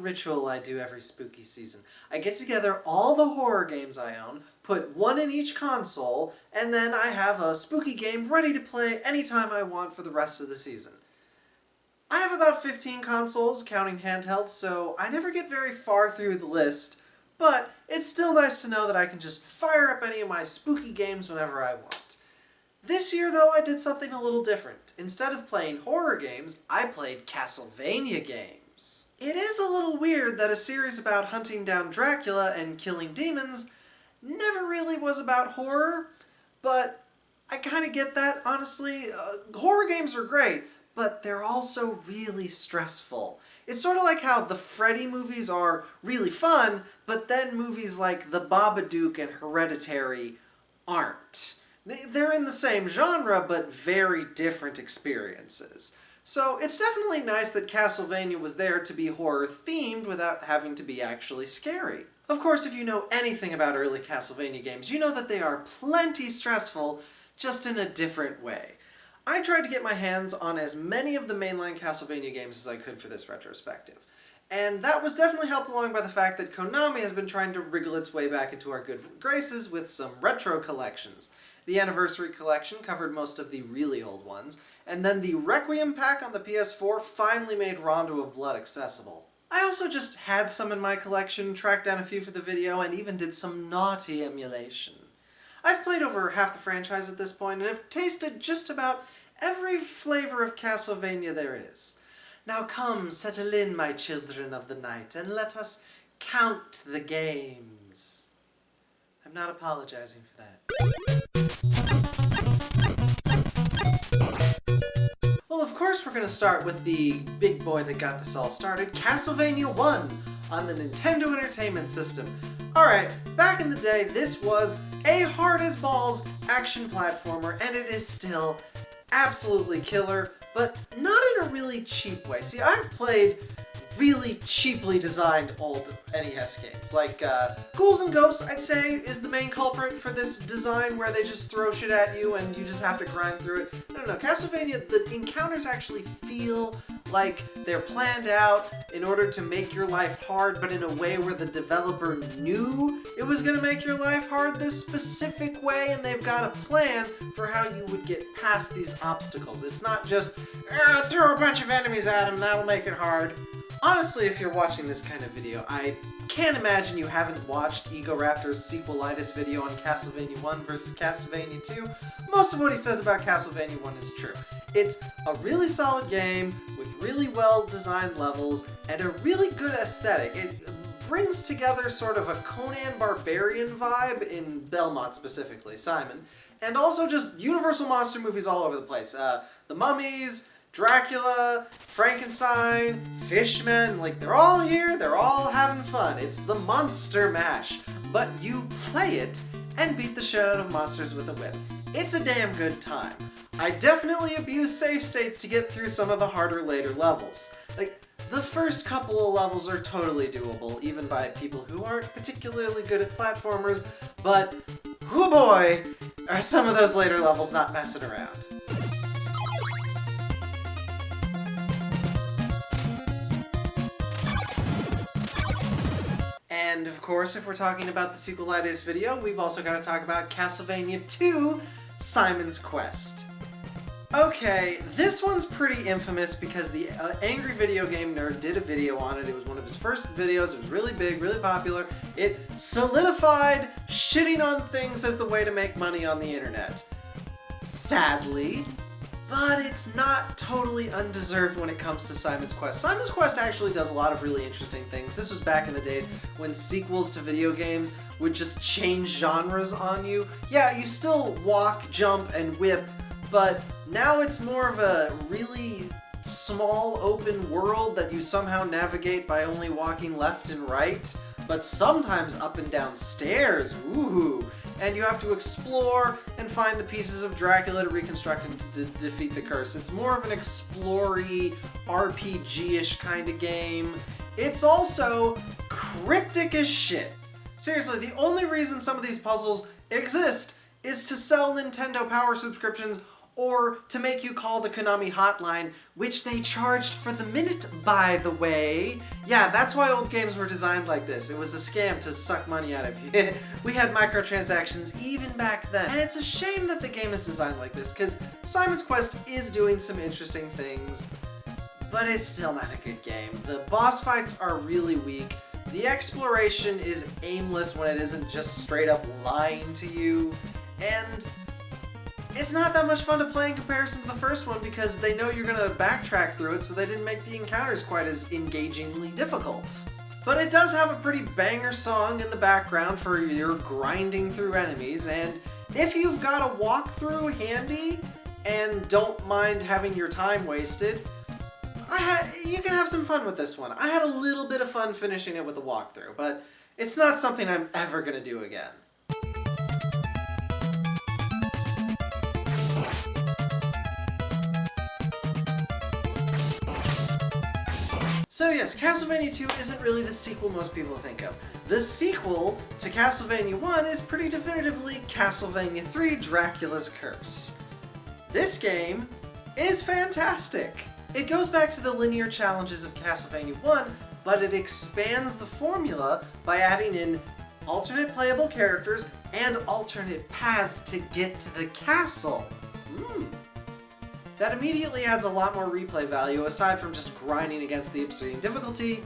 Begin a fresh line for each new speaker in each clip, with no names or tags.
ritual I do every spooky season. I get together all the horror games I own, put one in each console, and then I have a spooky game ready to play anytime I want for the rest of the season. I have about 15 consoles, counting handhelds, so I never get very far through the list, but it's still nice to know that I can just fire up any of my spooky games whenever I want. This year, though, I did something a little different. Instead of playing horror games, I played Castlevania games. It is a little weird that a series about hunting down Dracula and killing demons never really was about horror, but I kind of get that, honestly. Horror games are great, but they're also really stressful. It's sort of like how the Freddy movies are really fun, but then movies like The Babadook and Hereditary aren't. They're in the same genre, but very different experiences. So it's definitely nice that Castlevania was there to be horror-themed without having to be actually scary. Of course, if you know anything about early Castlevania games, you know that they are plenty stressful, just in a different way. I tried to get my hands on as many of the mainline Castlevania games as I could for this retrospective. And that was definitely helped along by the fact that Konami has been trying to wriggle its way back into our good graces with some retro collections. The Anniversary Collection covered most of the really old ones, and then the Requiem pack on the PS4 finally made Rondo of Blood accessible. I also just had some in my collection, tracked down a few for the video, and even did some naughty emulation. I've played over half the franchise at this point, and have tasted just about every flavor of Castlevania there is. Now come, settle in, my children of the night, and let us count the games. I'm not apologizing for that. Well, of course we're going to start with the big boy that got this all started, Castlevania 1 on the Nintendo Entertainment System. Alright, back in the day, this was a hard-as-balls action platformer, and it is still absolutely killer, but not in a really cheap way. See, I've played really cheaply designed old NES games. Like, Ghouls and Ghosts, I'd say, is the main culprit for this design, where they just throw shit at you and you just have to grind through it. No, Castlevania, the encounters actually feel like they're planned out in order to make your life hard, but in a way where the developer knew it was going to make your life hard this specific way, and they've got a plan for how you would get past these obstacles. It's not just, throw a bunch of enemies at them, that'll make it hard. Honestly, if you're watching this kind of video, I can't imagine you haven't watched Egoraptor's sequelitis video on Castlevania 1 versus Castlevania 2. Most of what he says about Castlevania 1 is true. It's a really solid game with really well-designed levels and a really good aesthetic. It brings together sort of a Conan Barbarian vibe in Belmont specifically, Simon, and also just Universal monster movies all over the place. The Mummies, Dracula, Frankenstein, Fishmen, like, they're all here, they're all having fun. It's the Monster Mash, but you play it and beat the shit out of monsters with a whip. It's a damn good time. I definitely abuse save states to get through some of the harder later levels. Like, the first couple of levels are totally doable, even by people who aren't particularly good at platformers, but, hoo boy, are some of those later levels not messing around. And of course, if we're talking about the sequelitis video, we've also got to talk about Castlevania 2, Simon's Quest. Okay, this one's pretty infamous because the Angry Video Game Nerd did a video on it. It was one of his first videos. It was really big, really popular. It solidified shitting on things as the way to make money on the internet. Sadly. But it's not totally undeserved when it comes to Simon's Quest. Simon's Quest actually does a lot of really interesting things. This was back in the days when sequels to video games would just change genres on you. Yeah, you still walk, jump, and whip, but now it's more of a really small open world that you somehow navigate by only walking left and right, but sometimes up and down stairs. Woohoo! And you have to explore and find the pieces of Dracula to reconstruct and to defeat the curse. It's more of an explory, RPG-ish kind of game. It's also cryptic as shit. Seriously, the only reason some of these puzzles exist is to sell Nintendo Power subscriptions or to make you call the Konami hotline, which they charged for the minute, by the way. Yeah, that's why old games were designed like this. It was a scam to suck money out of you. We had microtransactions even back then. And it's a shame that the game is designed like this, because Simon's Quest is doing some interesting things, but it's still not a good game. The boss fights are really weak. The exploration is aimless when it isn't just straight up lying to you, and it's not that much fun to play in comparison to the first one because they know you're gonna backtrack through it, so they didn't make the encounters quite as engagingly difficult. But it does have a pretty banger song in the background for your grinding through enemies, and if you've got a walkthrough handy and don't mind having your time wasted, you can have some fun with this one. I had a little bit of fun finishing it with a walkthrough, but it's not something I'm ever gonna do again. So yes, Castlevania 2 isn't really the sequel most people think of. The sequel to Castlevania 1 is pretty definitively Castlevania 3 Dracula's Curse. This game is fantastic. It goes back to the linear challenges of Castlevania 1, but it expands the formula by adding in alternate playable characters and alternate paths to get to the castle. That immediately adds a lot more replay value aside from just grinding against the extreme difficulty,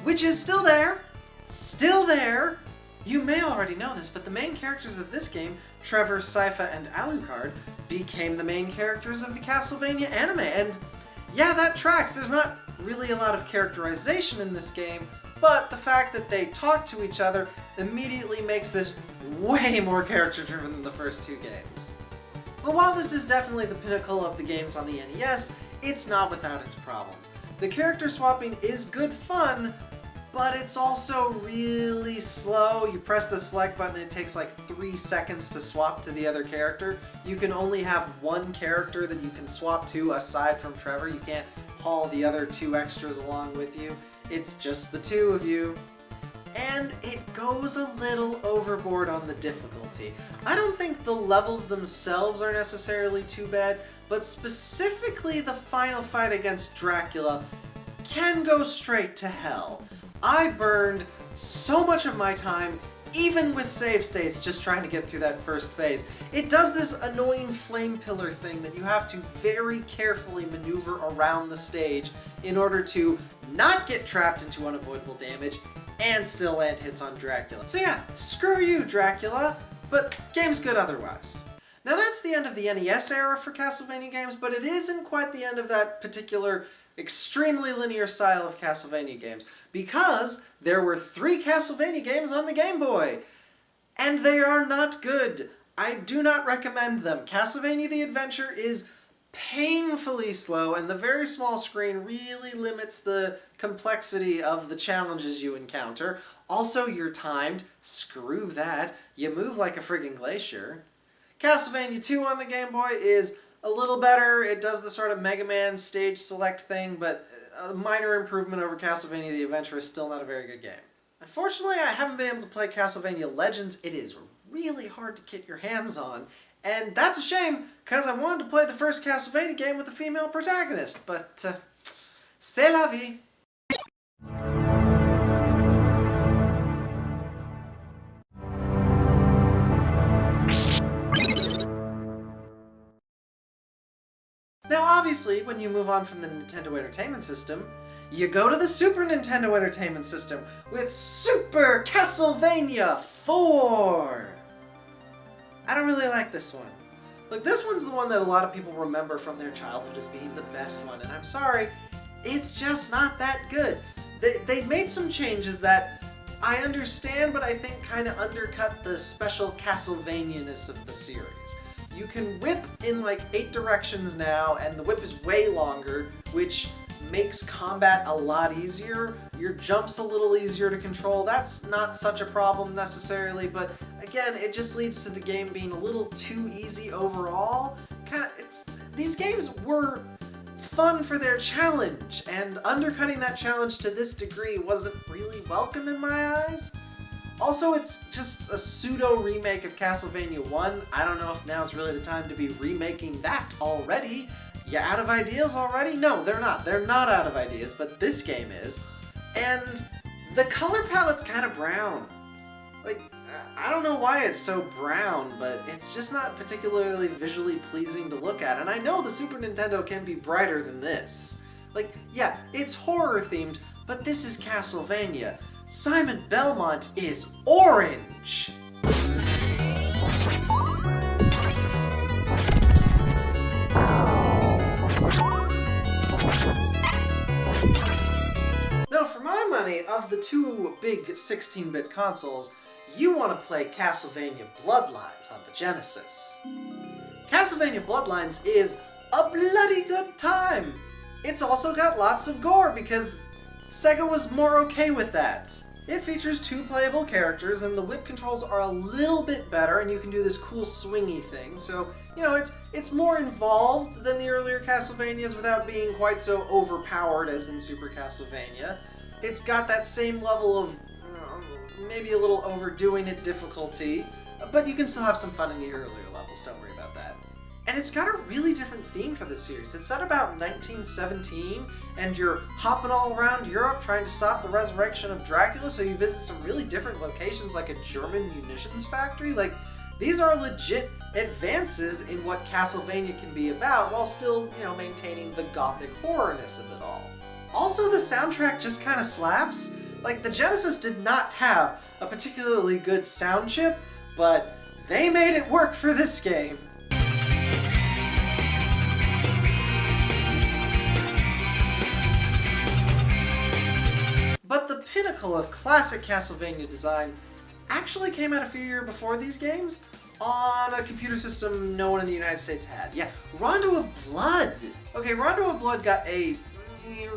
which is still there. Still there! You may already know this, but the main characters of this game, Trevor, Sypha, and Alucard, became the main characters of the Castlevania anime, and yeah, that tracks. There's not really a lot of characterization in this game, but the fact that they talk to each other immediately makes this way more character-driven than the first two games. But while this is definitely the pinnacle of the games on the NES, it's not without its problems. The character swapping is good fun, but it's also really slow. You press the select button, it takes like 3 seconds to swap to the other character. You can only have one character that you can swap to aside from Trevor. You can't haul the other 2 extras along with you. It's just the 2 of you. And it goes a little overboard on the difficulty. I don't think the levels themselves are necessarily too bad, but specifically the final fight against Dracula can go straight to hell. I burned so much of my time, even with save states, just trying to get through that first phase. It does this annoying flame pillar thing that you have to very carefully maneuver around the stage in order to not get trapped into unavoidable damage and still land hits on Dracula. So yeah, screw you, Dracula, but game's good otherwise. Now that's the end of the NES era for Castlevania games, but it isn't quite the end of that particular extremely linear style of Castlevania games, because there were 3 Castlevania games on the Game Boy, and they are not good. I do not recommend them. Castlevania The Adventure is painfully slow, and the very small screen really limits the complexity of the challenges you encounter. Also, you're timed. Screw that. You move like a friggin' glacier. Castlevania 2 on the Game Boy is a little better. It does the sort of Mega Man stage select thing, but a minor improvement over Castlevania The Adventure is still not a very good game. Unfortunately, I haven't been able to play Castlevania Legends. It is really hard to get your hands on, and that's a shame, because I wanted to play the first Castlevania game with a female protagonist, but c'est la vie. Now obviously, when you move on from the Nintendo Entertainment System, you go to the Super Nintendo Entertainment System with Super Castlevania 4! I don't really like this one. Look, this one's the one that a lot of people remember from their childhood as being the best one, and I'm sorry, it's just not that good. They made some changes that I understand, but I think kind of undercut the special Castlevania-ness of the series. You can whip in like 8 directions now, and the whip is way longer, which makes combat a lot easier. Your jump's a little easier to control. That's not such a problem necessarily, but again, it just leads to the game being a little too easy overall. These games were fun for their challenge, and undercutting that challenge to this degree wasn't really welcome in my eyes. Also, it's just a pseudo remake of Castlevania 1. I don't know if now's really the time to be remaking that already. You out of ideas already? No, they're not. They're not out of ideas, but this game is. And the color palette's kind of brown. Like, I don't know why it's so brown, but it's just not particularly visually pleasing to look at. And I know the Super Nintendo can be brighter than this. Like, yeah, it's horror themed, but this is Castlevania. Simon Belmont is orange! Now, for my money, of the two big 16-bit consoles, you want to play Castlevania Bloodlines on the Genesis. Castlevania Bloodlines is a bloody good time! It's also got lots of gore because Sega was more okay with that. It features 2 playable characters, and the whip controls are a little bit better, and you can do this cool swingy thing, so, you know, it's more involved than the earlier Castlevanias without being quite so overpowered as in Super Castlevania. It's got that same level of, maybe a little overdoing it difficulty, but you can still have some fun in the earlier levels, don't worry about that. And it's got a really different theme for the series. It's set about 1917, and you're hopping all around Europe trying to stop the resurrection of Dracula, so you visit some really different locations like a German munitions factory. Like, these are legit advances in what Castlevania can be about, while still, you know, maintaining the gothic horrorness of it all. Also, the soundtrack just kind of slaps. Like, the Genesis did not have a particularly good sound chip, but they made it work for this game. But the pinnacle of classic Castlevania design actually came out a few years before these games on a computer system no one in the United States had. Yeah, Rondo of Blood! Okay, Rondo of Blood got a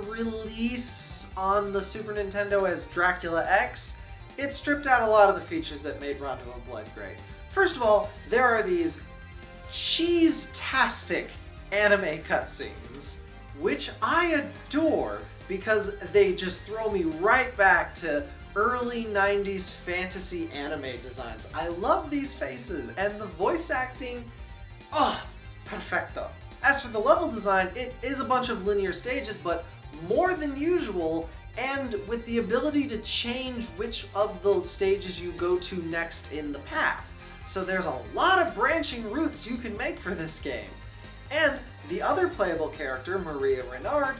release on the Super Nintendo as Dracula X. It stripped out a lot of the features that made Rondo of Blood great. First of all, there are these cheese-tastic anime cutscenes, which I adore because they just throw me right back to early 90s fantasy anime designs. I love these faces, and the voice acting, perfecto. As for the level design, it is a bunch of linear stages, but more than usual, and with the ability to change which of the stages you go to next in the path. So there's a lot of branching routes you can make for this game. And the other playable character, Maria Renard,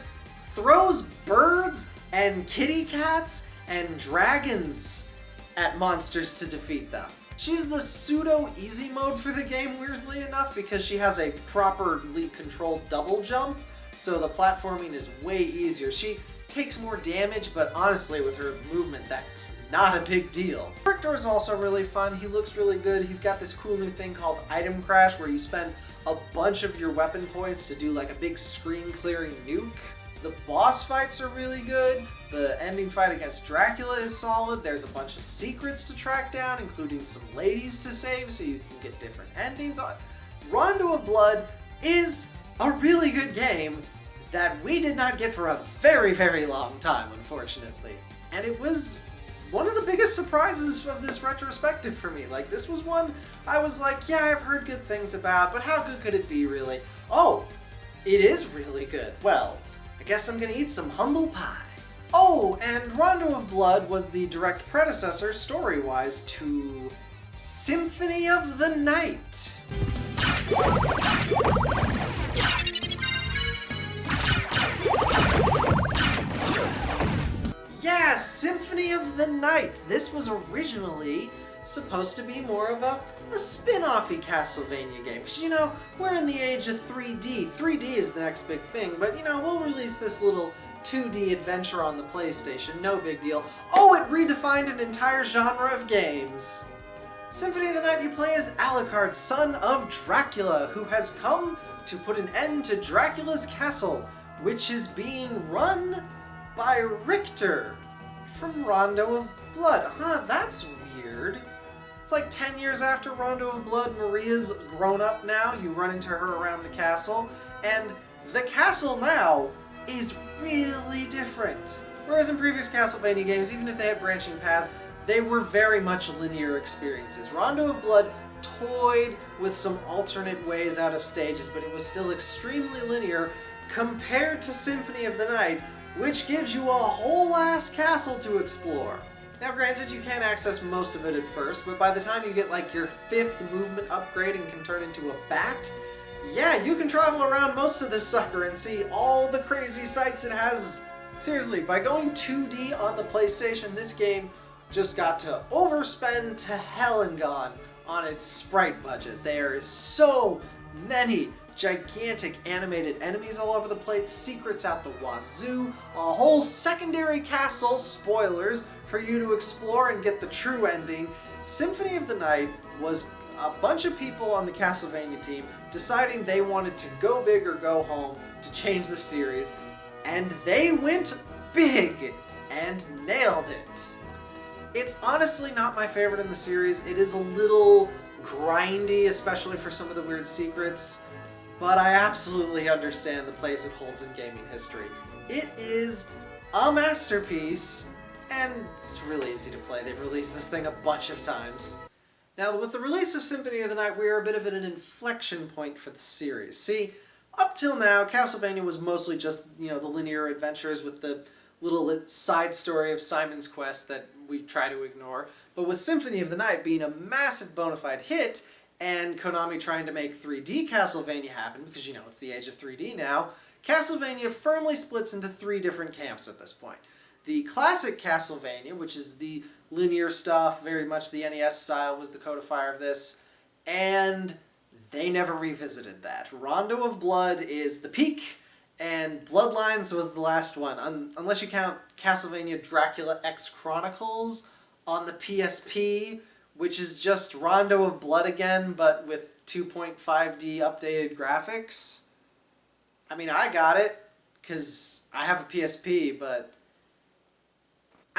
throws birds and kitty cats and dragons at monsters to defeat them. She's the pseudo-easy mode for the game, weirdly enough, because she has a properly controlled double jump, so the platforming is way easier. She takes more damage, but honestly, with her movement, that's not a big deal. Victor is also really fun. He looks really good. He's got this cool new thing called Item Crash, where you spend a bunch of your weapon points to do like a big screen-clearing nuke. The boss fights are really good. The ending fight against Dracula is solid. There's a bunch of secrets to track down, including some ladies to save so you can get different endings. Rondo of Blood is a really good game that we did not get for a very, very long time, unfortunately. And it was one of the biggest surprises of this retrospective for me. Like, this was one I was like, yeah, I've heard good things about, but how good could it be, really? Oh, it is really good. Well, I guess I'm gonna eat some humble pie. Oh, and Rondo of Blood was the direct predecessor, story-wise, to Symphony of the Night. Yeah, Symphony of the Night. This was originally supposed to be more of a spin-offy Castlevania game. Because, you know, we're in the age of 3D. 3D is the next big thing, but, you know, we'll release this little 2D adventure on the PlayStation, no big deal. Oh, it redefined an entire genre of games. Symphony of the Night, you play as Alucard, son of Dracula, who has come to put an end to Dracula's castle, which is being run by Richter from Rondo of Blood. Huh, that's weird. It's like 10 years after Rondo of Blood, Maria's grown up now, you run into her around the castle, and the castle now is really different. Whereas in previous Castlevania games, even if they had branching paths, they were very much linear experiences. Rondo of Blood toyed with some alternate ways out of stages, but it was still extremely linear compared to Symphony of the Night, which gives you a whole ass castle to explore. Now granted, you can't access most of it at first, but by the time you get like your 5th movement upgrade and can turn into a bat, yeah, you can travel around most of this sucker and see all the crazy sights it has. Seriously, by going 2D on the PlayStation, this game just got to overspend to hell and gone on its sprite budget. There is so many gigantic animated enemies all over the place, secrets out the wazoo, a whole secondary castle, spoilers, for you to explore and get the true ending. Symphony of the Night was a bunch of people on the Castlevania team deciding they wanted to go big or go home to change the series, and they went big and nailed it. It's honestly not my favorite in the series. It is a little grindy, especially for some of the weird secrets, but I absolutely understand the place it holds in gaming history. It is a masterpiece, and it's really easy to play. They've released this thing a bunch of times. Now, with the release of Symphony of the Night, we are a bit of an inflection point for the series. See, up till now, Castlevania was mostly just, the linear adventures with the little side story of Simon's Quest that we try to ignore. But with Symphony of the Night being a massive bona fide hit, and Konami trying to make 3D Castlevania happen, because, it's the age of 3D now, Castlevania firmly splits into 3 different camps at this point. The classic Castlevania, which is the linear stuff, very much the NES style, was the codifier of this, and they never revisited that. Rondo of Blood is the peak, and Bloodlines was the last one, unless you count Castlevania Dracula X Chronicles on the PSP, which is just Rondo of Blood again, but with 2.5D updated graphics. I mean, I got it, because I have a PSP, but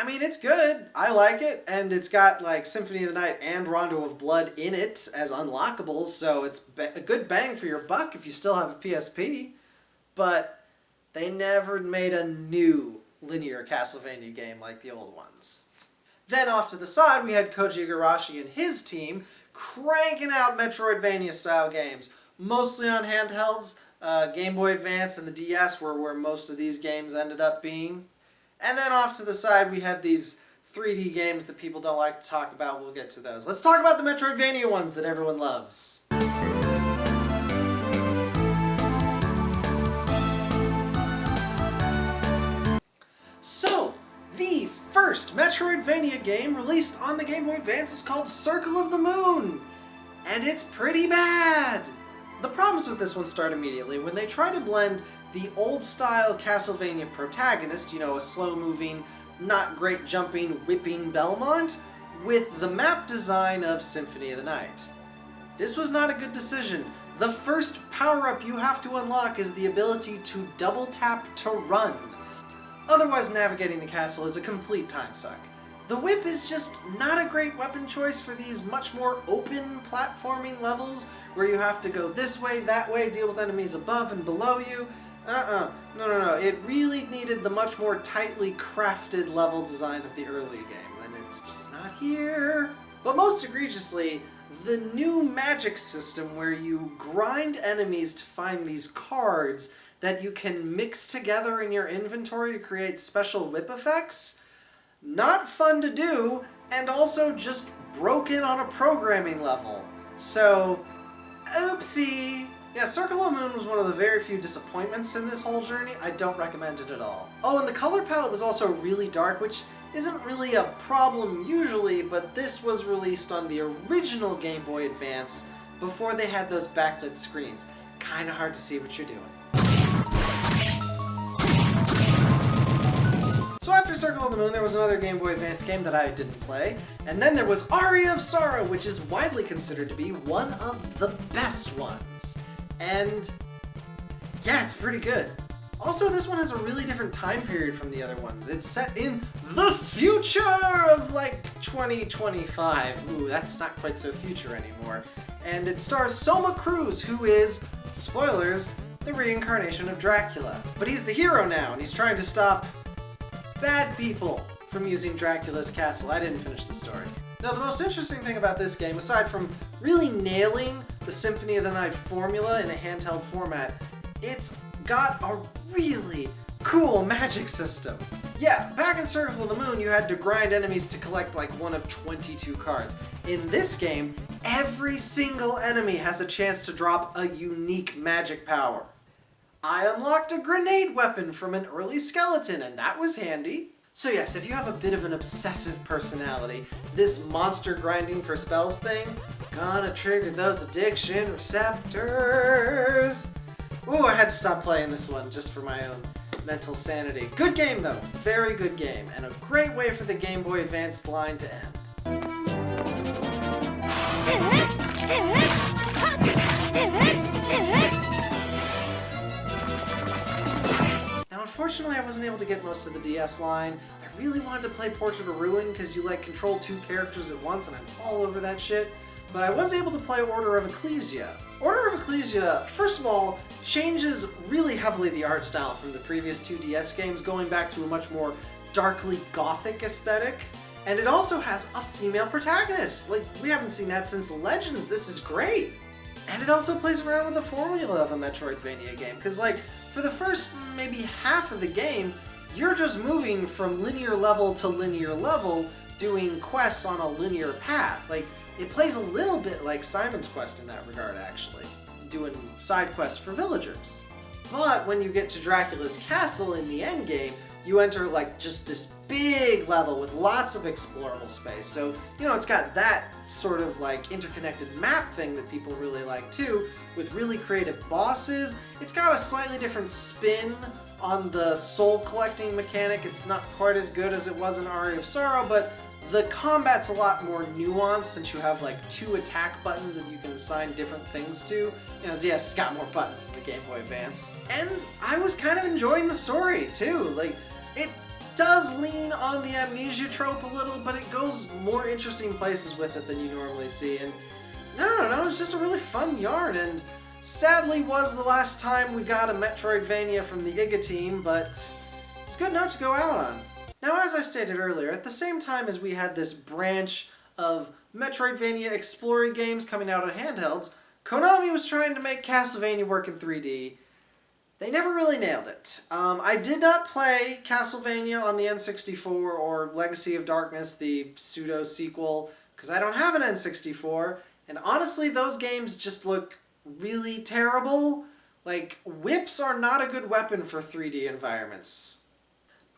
it's good. I like it, and it's got, Symphony of the Night and Rondo of Blood in it as unlockables, so it's a good bang for your buck if you still have a PSP. But they never made a new linear Castlevania game like the old ones. Then off to the side, we had Koji Igarashi and his team cranking out Metroidvania-style games, mostly on handhelds. Game Boy Advance and the DS were where most of these games ended up being. And then off to the side, we had these 3D games that people don't like to talk about. We'll get to those. Let's talk about the Metroidvania ones that everyone loves. So, the first Metroidvania game released on the Game Boy Advance is called Circle of the Moon, and it's pretty bad. The problems with this one start immediately when they try to blend the old-style Castlevania protagonist, a slow-moving, not great jumping, whipping Belmont, with the map design of Symphony of the Night. This was not a good decision. The first power-up you have to unlock is the ability to double-tap to run. Otherwise, navigating the castle is a complete time suck. The whip is just not a great weapon choice for these much more open platforming levels where you have to go this way, that way, deal with enemies above and below you. No. It really needed the much more tightly crafted level design of the early games, and it's just not here. But most egregiously, the new magic system where you grind enemies to find these cards that you can mix together in your inventory to create special whip effects, not fun to do, and also just broken on a programming level. So, oopsie. Yeah, Circle of the Moon was one of the very few disappointments in this whole journey. I don't recommend it at all. Oh, and the color palette was also really dark, which isn't really a problem usually, but this was released on the original Game Boy Advance before they had those backlit screens. Kinda hard to see what you're doing. So after Circle of the Moon, there was another Game Boy Advance game that I didn't play, and then there was Aria of Sorrow, which is widely considered to be one of the best ones. And yeah, it's pretty good. Also, this one has a really different time period from the other ones. It's set in the future of 2025. Ooh, that's not quite so future anymore. And it stars Soma Cruz, who is, spoilers, the reincarnation of Dracula. But he's the hero now, and he's trying to stop bad people. from using Dracula's castle. I didn't finish the story. Now, the most interesting thing about this game, aside from really nailing the Symphony of the Night formula in a handheld format, it's got a really cool magic system. Yeah, back in Circle of the Moon, you had to grind enemies to collect like one of 22 cards. In this game, every single enemy has a chance to drop a unique magic power. I unlocked a grenade weapon from an early skeleton, and that was handy. So yes, if you have a bit of an obsessive personality, this monster grinding for spells thing, gonna trigger those addiction receptors. Ooh, I had to stop playing this one just for my own mental sanity. Good game though, very good game, and a great way for the Game Boy Advanced line to end. Now unfortunately I wasn't able to get most of the DS line. I really wanted to play Portrait of Ruin because you like control 2 characters at once and I'm all over that shit, but I was able to play Order of Ecclesia. Order of Ecclesia, first of all, changes really heavily the art style from the previous 2 DS games, going back to a much more darkly gothic aesthetic. And it also has a female protagonist. Like, we haven't seen that since Legends. This is great. And it also plays around with the formula of a Metroidvania game, because like, for the first maybe half of the game, you're just moving from linear level to linear level, doing quests on a linear path. Like, it plays a little bit like Simon's Quest in that regard, actually, doing side quests for villagers. But when you get to Dracula's castle in the endgame, you enter like just this big level with lots of explorable space. So, you know, it's got that sort of like interconnected map thing that people really like too, with really creative bosses. It's got a slightly different spin on the soul collecting mechanic. It's not quite as good as it was in Aria of Sorrow, but the combat's a lot more nuanced since you have like 2 attack buttons that you can assign different things to. You know, DS has got more buttons than the Game Boy Advance. And I was kind of enjoying the story too. Like, it does lean on the amnesia trope a little, but it goes more interesting places with it than you normally see. And I don't know, it's just a really fun yarn, and sadly was the last time we got a Metroidvania from the IGA team, but it's a good note to go out on. Now, as I stated earlier, at the same time as we had this branch of Metroidvania exploring games coming out on handhelds, Konami was trying to make Castlevania work in 3D. They never really nailed it. I did not play Castlevania on the N64 or Legacy of Darkness, the pseudo-sequel, because I don't have an N64, and honestly, those games just look really terrible. Like, whips are not a good weapon for 3D environments.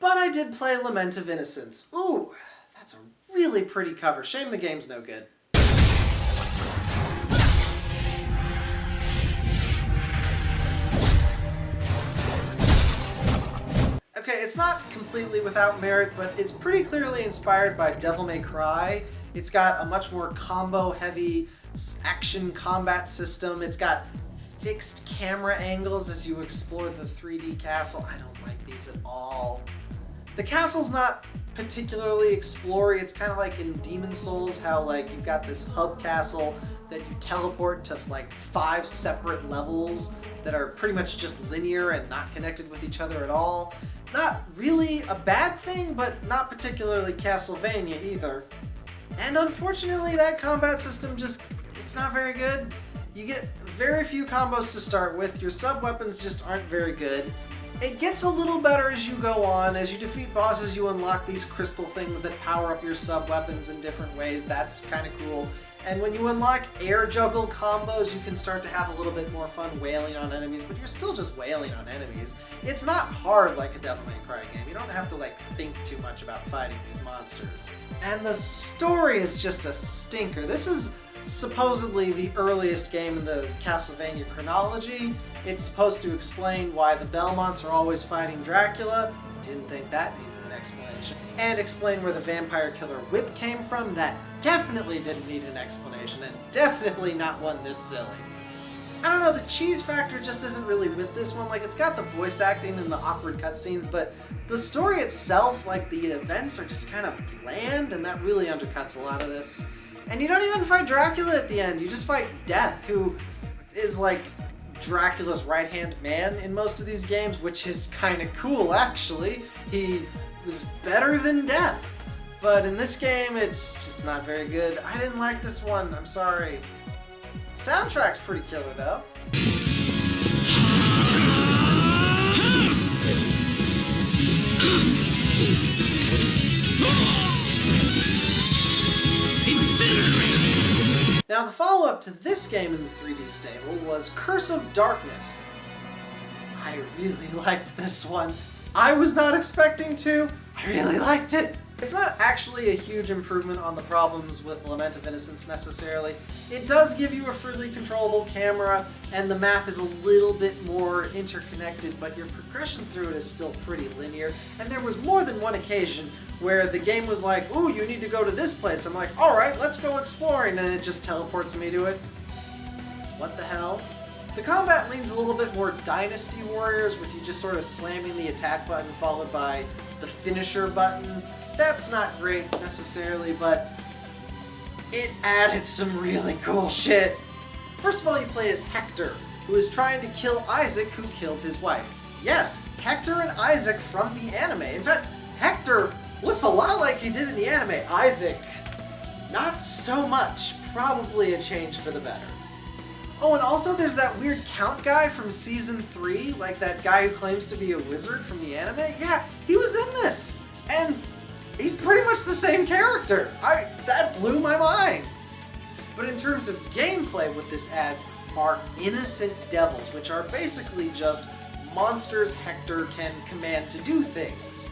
But I did play Lament of Innocence. Ooh, that's a really pretty cover. Shame the game's no good. Okay, it's not completely without merit, but it's pretty clearly inspired by Devil May Cry. It's got a much more combo-heavy action combat system. It's got fixed camera angles as you explore the 3D castle. I don't like these at all. The castle's not particularly explory. It's kind of like in Demon Souls, how like you've got this hub castle that you teleport to like 5 separate levels that are pretty much just linear and not connected with each other at all. Not really a bad thing, but not particularly Castlevania either. And unfortunately, that combat system it's not very good. You get very few combos to start with. Your sub-weapons just aren't very good. It gets a little better as you go on. As you defeat bosses, you unlock these crystal things that power up your sub-weapons in different ways. That's kind of cool. And when you unlock air juggle combos, you can start to have a little bit more fun wailing on enemies, but you're still just wailing on enemies. It's not hard like a Devil May Cry game. You don't have to like think too much about fighting these monsters. And the story is just a stinker. This is supposedly the earliest game in the Castlevania chronology. It's supposed to explain why the Belmonts are always fighting Dracula. Didn't think that needed an explanation. And explain where the vampire killer whip came from. That definitely didn't need an explanation, and definitely not one this silly. I don't know, the cheese factor just isn't really with this one. Like, it's got the voice acting and the awkward cutscenes, but the story itself, like the events, are just kind of bland, and that really undercuts a lot of this. And you don't even fight Dracula at the end, you just fight Death, who is like Dracula's right-hand man in most of these games, which is kind of cool, actually. He was better than death. But in this game, it's just not very good. I didn't like this one, I'm sorry. Soundtrack's pretty killer though. Now the follow-up to this game in the 3D stable was Curse of Darkness. I really liked this one. I was not expecting to. I really liked it. It's not actually a huge improvement on the problems with Lament of Innocence necessarily. It does give you a freely controllable camera, and the map is a little bit more interconnected, but your progression through it is still pretty linear. And there was more than one occasion where the game was like, ooh, you need to go to this place. I'm like, alright, let's go exploring, and it just teleports me to it. What the hell? The combat leans a little bit more Dynasty Warriors, with you just sort of slamming the attack button followed by the finisher button. That's not great necessarily, but it added some really cool shit. First of all, you play as Hector, who is trying to kill Isaac, who killed his wife. Yes, Hector and Isaac from the anime. In fact, Hector looks a lot like he did in the anime. Isaac, not so much. Probably a change for the better. Oh, and also there's that weird Count guy from Season 3, like that guy who claims to be a wizard from the anime. Yeah, he was in this, and he's pretty much the same character. That blew my mind. But in terms of gameplay, what this adds are innocent devils, which are basically just monsters Hector can command to do things.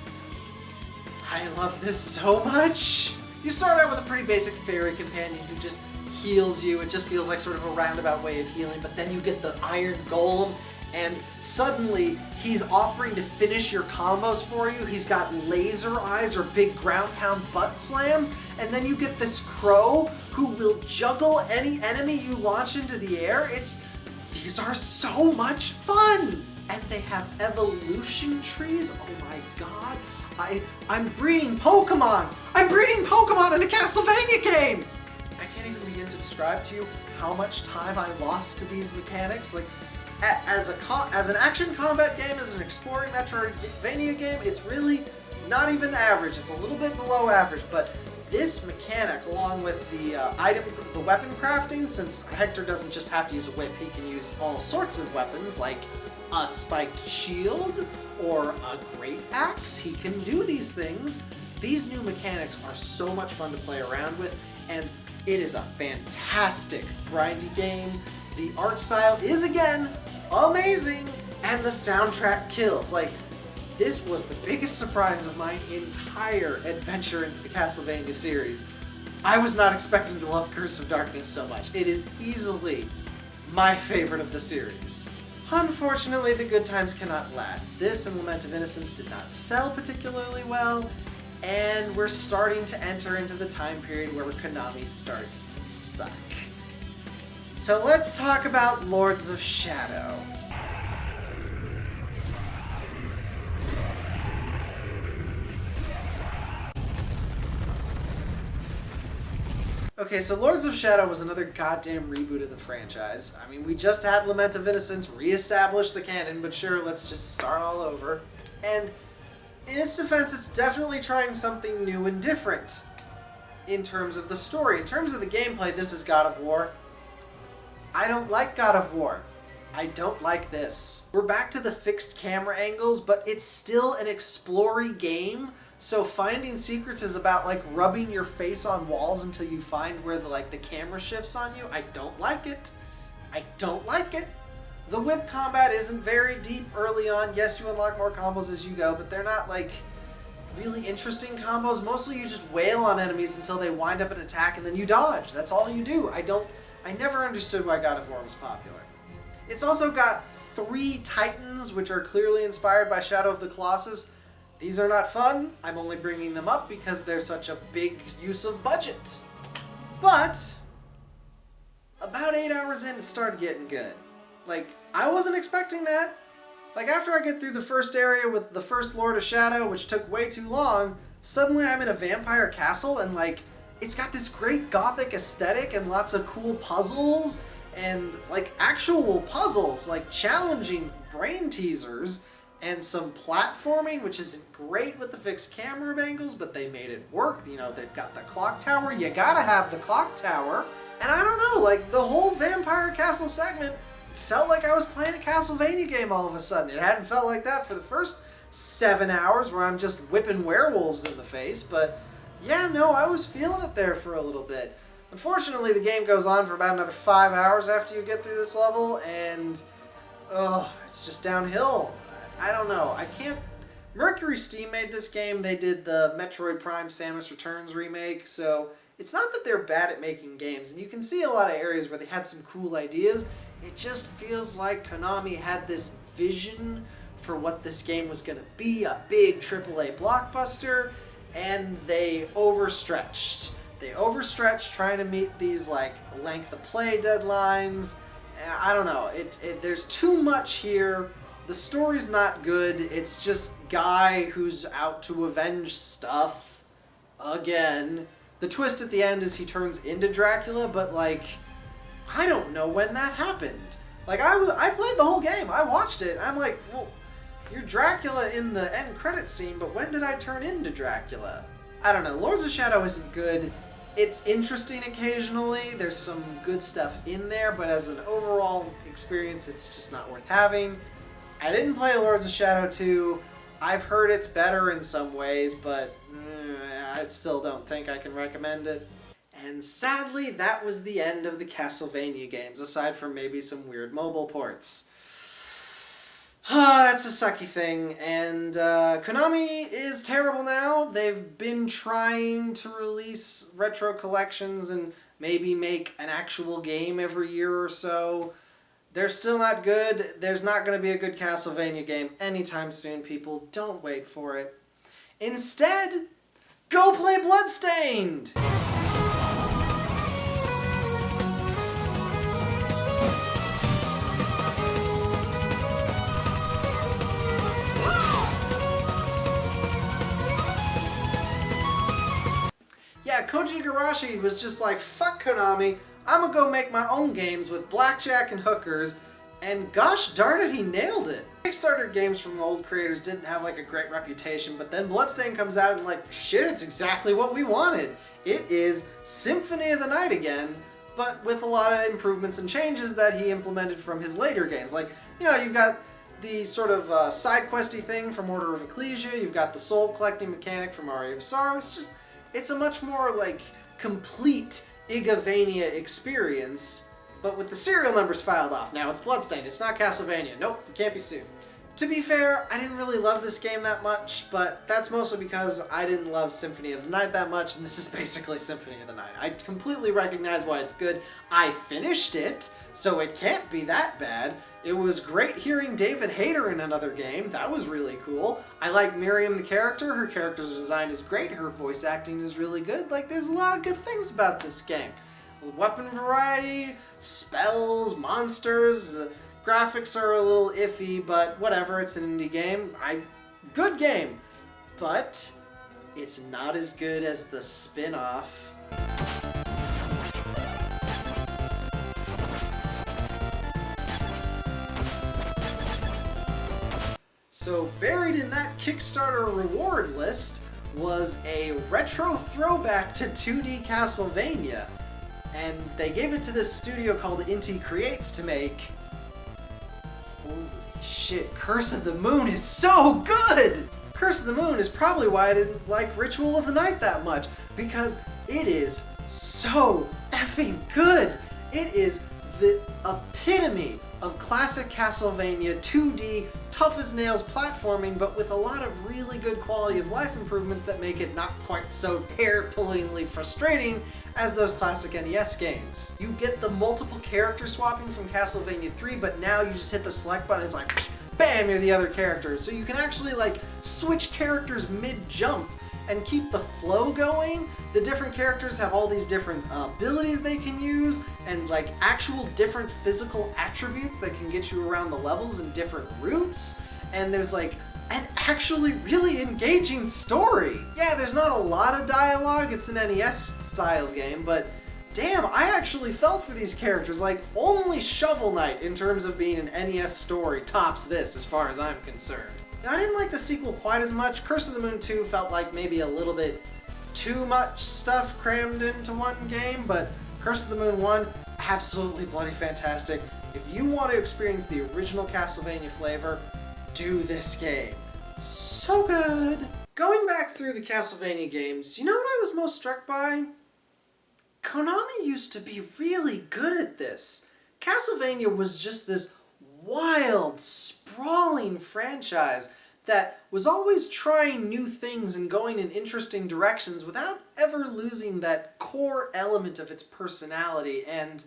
I love this so much. You start out with a pretty basic fairy companion who just heals you. It just feels like sort of a roundabout way of healing, but then you get the Iron Golem, and suddenly he's offering to finish your combos for you. He's got laser eyes or big ground pound butt slams, and then you get this crow who will juggle any enemy you launch into the air. These are so much fun! And they have evolution trees. Oh my god. I'm breeding Pokemon! I'm breeding Pokemon in a Castlevania game! I can't even begin to describe to you how much time I lost to these mechanics. Like, as an action combat game, as an exploring Metroidvania game, it's really not even average. It's a little bit below average, but this mechanic, along with the weapon crafting, since Hector doesn't just have to use a whip, he can use all sorts of weapons, like a spiked shield or a great axe. He can do these things. These new mechanics are so much fun to play around with, and it is a fantastic grindy game. The art style is, again, amazing, and the soundtrack kills. Like, this was the biggest surprise of my entire adventure into the Castlevania series. I was not expecting to love Curse of Darkness so much. It is easily my favorite of the series. Unfortunately, the good times cannot last. This and Lament of Innocence did not sell particularly well, and we're starting to enter into the time period where Konami starts to suck. So let's talk about Lords of Shadow. Okay, so Lords of Shadow was another goddamn reboot of the franchise. I mean, we just had Lament of Innocence re-establish the canon, but sure, let's just start all over. And in its defense, it's definitely trying something new and different in terms of the story. In terms of the gameplay, this is God of War. I don't like God of War. I don't like this. We're back to the fixed camera angles, but it's still an explory game. So finding secrets is about like rubbing your face on walls until you find where the camera shifts on you. I don't like it. I don't like it. The whip combat isn't very deep early on. Yes, you unlock more combos as you go, but they're not like really interesting combos. Mostly you just wail on enemies until they wind up an attack and then you dodge. That's all you do. I never understood why God of War was popular. It's also got 3 Titans, which are clearly inspired by Shadow of the Colossus. These are not fun. I'm only bringing them up because they're such a big use of budget. But about 8 hours in, it started getting good. Like, I wasn't expecting that. Like, after I get through the first area with the first Lord of Shadow, which took way too long, suddenly I'm in a vampire castle and, like, it's got this great gothic aesthetic and lots of cool puzzles and, like, actual puzzles, like challenging brain teasers. and some platforming, which isn't great with the fixed camera angles, but they made it work. You know, they've got the clock tower. You gotta have the clock tower. And I don't know, like, the whole Vampire Castle segment felt like I was playing a Castlevania game all of a sudden. It hadn't felt like that for the first 7 hours where I'm just whipping werewolves in the face, but yeah, no, I was feeling it there for a little bit. Unfortunately, the game goes on for about another 5 hours after you get through this level, and it's just downhill. I don't know. I can't... Mercury Steam made this game. They did the Metroid Prime Samus Returns remake, so it's not that they're bad at making games, and you can see a lot of areas where they had some cool ideas. It just feels like Konami had this vision for what this game was going to be, a big AAA blockbuster, and they overstretched. They overstretched trying to meet these like length of play deadlines. I don't know. There's too much here. The story's not good. It's just Guy who's out to avenge stuff again. The twist at the end is he turns into Dracula, but like I don't know when that happened. Like I played the whole game. I watched it. I'm like, well, you're Dracula in the end credit scene, but when did I turn into Dracula? I don't know. Lords of Shadow isn't good. It's interesting occasionally. There's some good stuff in there, but as an overall experience, it's just not worth having. I didn't play Lords of Shadow 2. I've heard it's better in some ways, but I still don't think I can recommend it. And sadly, that was the end of the Castlevania games, aside from maybe some weird mobile ports. That's a sucky thing, and Konami is terrible now. They've been trying to release retro collections and maybe make an actual game every year or so. They're still not good. There's not going to be a good Castlevania game anytime soon, people. Don't wait for it. Instead, go play Bloodstained! Yeah, Koji Igarashi was just like, fuck Konami, I'm gonna go make my own games with blackjack and hookers, and gosh darn it, he nailed it. Kickstarter games from old creators didn't have like a great reputation, but then Bloodstained comes out and like, shit, it's exactly what we wanted. It is Symphony of the Night again, but with a lot of improvements and changes that he implemented from his later games. Like, you know, you've got the sort of side questy thing from Order of Ecclesia, you've got the soul collecting mechanic from Aria of Sorrow. It's a much more like complete Igavania experience, but with the serial numbers filed off. Now it's Bloodstained, it's not Castlevania. Nope, you can't be sued. To be fair, I didn't really love this game that much, but that's mostly because I didn't love Symphony of the Night that much, and this is basically Symphony of the Night. I completely recognize why it's good. I finished it, so it can't be that bad. It was great hearing David Hayter in another game. That was really cool. I like Miriam the character. Her character's design is great. Her voice acting is really good. Like, there's a lot of good things about this game. Weapon variety, spells, monsters, graphics are a little iffy, but whatever, it's an indie game. Good game. But it's not as good as the spin-off. So buried in that Kickstarter reward list was a retro throwback to 2D Castlevania. And they gave it to this studio called Inti Creates to make. Holy shit, Curse of the Moon is so good! Curse of the Moon is probably why I didn't like Ritual of the Night that much, because it is so effing good! It is the epitome of classic Castlevania 2D, tough as nails platforming, but with a lot of really good quality of life improvements that make it not quite so hair-pullingly frustrating as those classic NES games. You get the multiple character swapping from Castlevania 3, but now you just hit the select button, it's like, bam, you're the other character. So you can actually like switch characters mid-jump and keep the flow going. The different characters have all these different abilities they can use, and like actual different physical attributes that can get you around the levels and different routes. And there's like an actually really engaging story. Yeah, there's not a lot of dialogue, it's an NES style game, but damn, I actually felt for these characters. Like, only Shovel Knight in terms of being an NES story tops this as far as I'm concerned. Now, I didn't like the sequel quite as much. Curse of the Moon 2 felt like maybe a little bit too much stuff crammed into one game, but Curse of the Moon 1, absolutely bloody fantastic. If you want to experience the original Castlevania flavor, do this game. So good! Going back through the Castlevania games, you know what I was most struck by? Konami used to be really good at this. Castlevania was just this wild, sprawling franchise that was always trying new things and going in interesting directions without ever losing that core element of its personality. And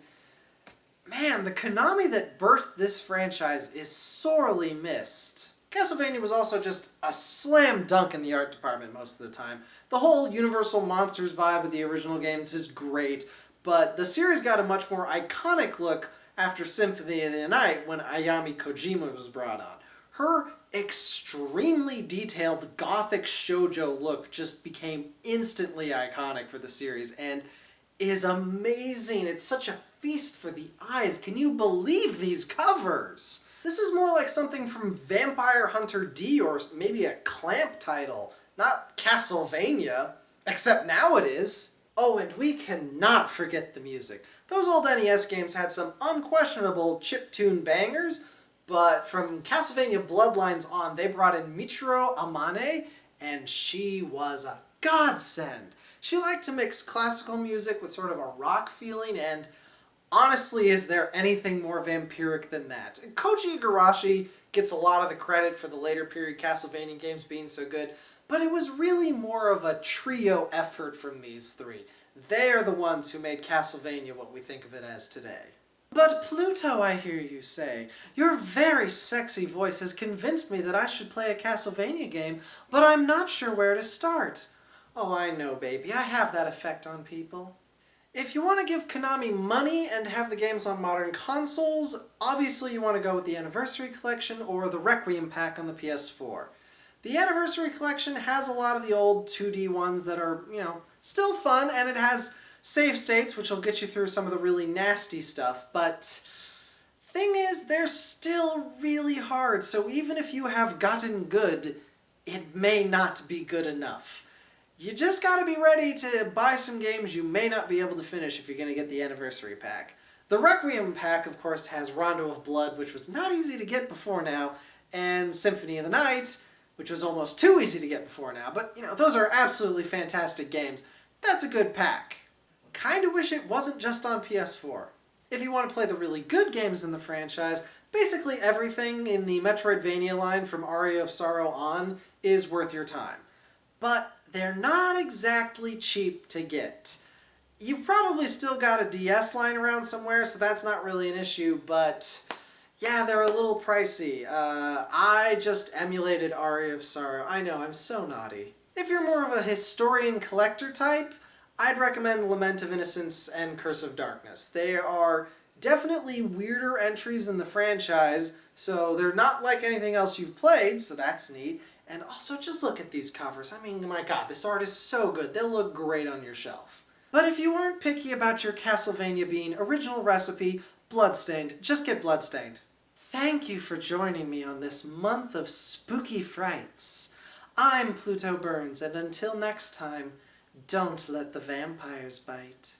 man, the Konami that birthed this franchise is sorely missed. Castlevania was also just a slam dunk in the art department most of the time. The whole Universal Monsters vibe of the original games is great, but the series got a much more iconic look after Symphony of the Night when Ayami Kojima was brought on. Her extremely detailed gothic shoujo look just became instantly iconic for the series and is amazing. It's such a feast for the eyes. Can you believe these covers? This is more like something from Vampire Hunter D or maybe a Clamp title, not Castlevania, except now it is. Oh, and we cannot forget the music. Those old NES games had some unquestionable chiptune bangers, but from Castlevania Bloodlines on, they brought in Michiru Amane, and she was a godsend. She liked to mix classical music with sort of a rock feeling, and honestly, is there anything more vampiric than that? Koji Igarashi gets a lot of the credit for the later period Castlevania games being so good, but it was really more of a trio effort from these three. They are the ones who made Castlevania what we think of it as today. But Pluto, I hear you say, your very sexy voice has convinced me that I should play a Castlevania game, but I'm not sure where to start. Oh, I know, baby, I have that effect on people. If you want to give Konami money and have the games on modern consoles, obviously you want to go with the Anniversary Collection or the Requiem Pack on the PS4. The Anniversary Collection has a lot of the old 2D ones that are, still fun, and it has save states, which will get you through some of the really nasty stuff, but thing is, they're still really hard, so even if you have gotten good, it may not be good enough. You just gotta be ready to buy some games you may not be able to finish if you're gonna get the Anniversary Pack. The Requiem Pack, of course, has Rondo of Blood, which was not easy to get before now, and Symphony of the Night, which was almost too easy to get before now, but, those are absolutely fantastic games. That's a good pack. Kinda wish it wasn't just on PS4. If you want to play the really good games in the franchise, basically everything in the Metroidvania line from Aria of Sorrow on is worth your time. But they're not exactly cheap to get. You've probably still got a DS lying around somewhere, so that's not really an issue, but yeah, they're a little pricey. I just emulated Aria of Sorrow. I know, I'm so naughty. If you're more of a historian collector type, I'd recommend Lament of Innocence and Curse of Darkness. They are definitely weirder entries in the franchise, so they're not like anything else you've played, so that's neat. And also, just look at these covers. I mean, my god, this art is so good. They'll look great on your shelf. But if you aren't picky about your Castlevania being original recipe, Bloodstained, just get Bloodstained. Thank you for joining me on this month of spooky frights. I'm Pluto Burns, and until next time, don't let the vampires bite.